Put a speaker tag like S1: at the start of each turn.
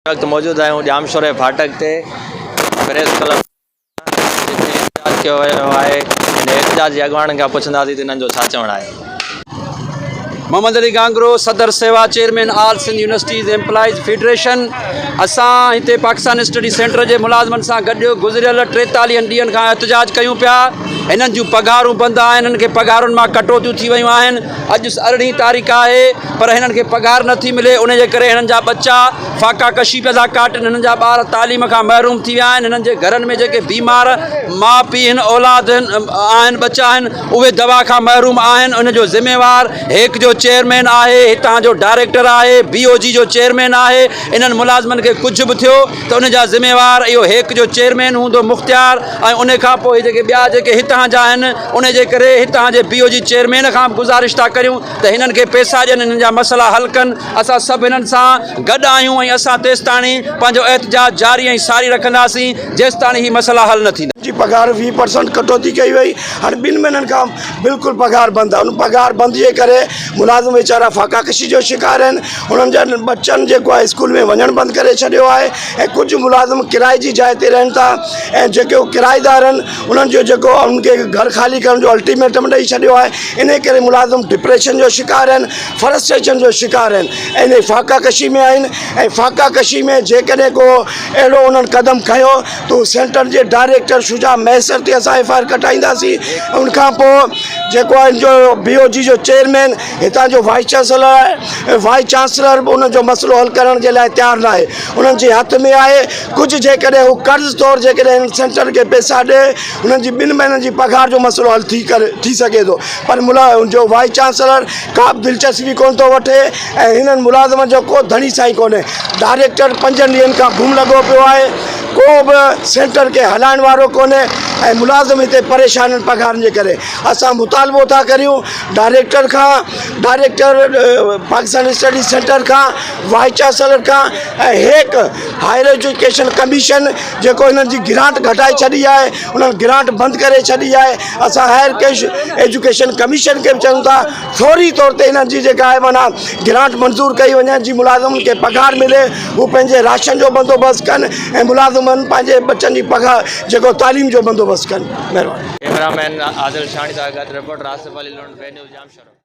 S1: वक्त मौजूद आहियूं जामशोर जे फाटक ते प्रेस क्लब कयो वियो आहे। एहतजाज जे अॻवाननि खां पुछंदासीं त हिननि जो छा चवणु आहे।
S2: मोहम्मद अली गांगरो, सदर सेवा, chairman all Sindh universities employees federation. असां हिते पाकिस्तान स्टडी सेंटर जे मुलाज़िमनि सां गॾु गुज़िरियल 43 ॾींहंनि खां एहतजाज कयूं पिया। हिननि जूं पघारूं बंदि आहिनि, हिननि खे पघारुनि मां कटौतियूं थी वियूं आहिनि। अॼु 18 तारीख़ आहे पर हिननि खे पघार नथी मिले, उन जे करे हिननि जा बच्चा फाका कशी पिया था काटनि। हिननि जा ॿार तालीम खां महरूम थी विया आहिनि। हिननि जे घरनि में जेके बीमार माउ पीउ आहिनि, औलाद आहिनि, बच्चा आहिनि, उहे दवा खां महरूम आहिनि। उन जो ज़िम्मेवार हेक जो चेयरमैन आहे, हितां जो डायरेक्टर आहे, BOG जो चेयरमैन आहे। इन्हनि मुलाज़िमनि खे कुझु बि थियो त उन जा ज़िम्मेवार इहो हेक जो चेयरमैन हूंदो मुख़्तियार, ऐं उन खां पोइ जेके ॿिया जेके हितां जा आहिनि उन जे करे हितां जे BOG चेयरमैन खां बि गुज़ारिश था करियूं त हिननि खे पैसा ॾियनि, हिननि जा मसइला हल कनि। असां सभु हिननि सां गॾु आहियूं ऐं असां तेसि ताणी पंहिंजो एहतजाज जारी ऐं सारी रखंदासीं जेसि ताणी हीअ मसइला हल न थींदा।
S3: जी पघार 20% कटौती कई वई। हाणे 2 महीननि खां बिल्कुलु पघार बंदि आहे। उन पघार बंदि जे करे मुलाज़िम वीचारा फाका कशी जो शिकार आहिनि। उन्हनि जा बच्चनि जेको आहे स्कूल में वञणु बंदि करे छॾियो आहे ऐं कुझु मुलाज़िम किराए जी जाइ ते रहनि था ऐं जेके किराएदार आहिनि उन्हनि जो जेको उनखे घर ख़ाली करण जो अल्टीमेटम ॾेई छॾियो आहे। इन करे मुलाज़िम डिप्रेशन जो शिकार आहिनि, फ्रस्ट्रेशन जो शिकार आहिनि ऐं इन फाका कशी में आहिनि। ऐं फाका कशी में जेकॾहिं को अहिड़ो उन्हनि क़दम खयो त सेंटर जे डायरेक्टर शुजा मैसर ते असां FIR कटाईंदासीं। उनखां पोइ जेको आहे जो BOG जो चेयरमैन, हितां जो वाइस चांसलर बि उनजो मसइलो हल करण जे लाइ तयारु न आहे। उन्हनि जे हथ में आहे कुझु जेकॾहिं हू कर्ज़ तौरु जेकॾहिं सेंटर खे पैसा ॾे, उन्हनि जी 2 महीननि जी पघार जो मसइलो हल थी सघे थो। पर जो वाइस चांसलर का बि दिलचस्पी कोन थो वठे ऐं हिननि मुलाज़िमनि जो को धणी साईं कोन्हे। डायरेक्टर 5 ॾींहंनि खां गुम लॻो पियो आहे, को बि सेंटर खे हलाइण वारो कोन्हे ऐं मुलाज़िम हिते परेशान आहिनि पघारनि जे करे। असां मुतालबो था करियूं डायरेक्टर पाकिस्तान स्टडी सेंटर खां, वाइस चांसलर खां ऐं हेक हायर एजुकेशन कमीशन जेको हिननि जी ग्रांट घटाए छॾी आहे, उन्हनि ग्रांट बंदि करे छॾी आहे। असां हायर एजुकेशन कमीशन खे बि चऊं था फौरी तौर ते हिननि जी जेका आहे माना ग्रांट मंज़ूर कई वञे, जी मुलाज़िमनि खे पघार मिले, हू पंहिंजे राशन जो बंदोबस्तु कनि ऐं मुलाज़िमनि पंहिंजे बच्चनि जी पघार जेको तालीम जो बंदोबस्तु कनि। महिरबानी।
S1: कैमरामैन आदिल शानी सां गॾु रिपोर्टर आसिफ अली लुंड, बे न्यूज़ जामशोर।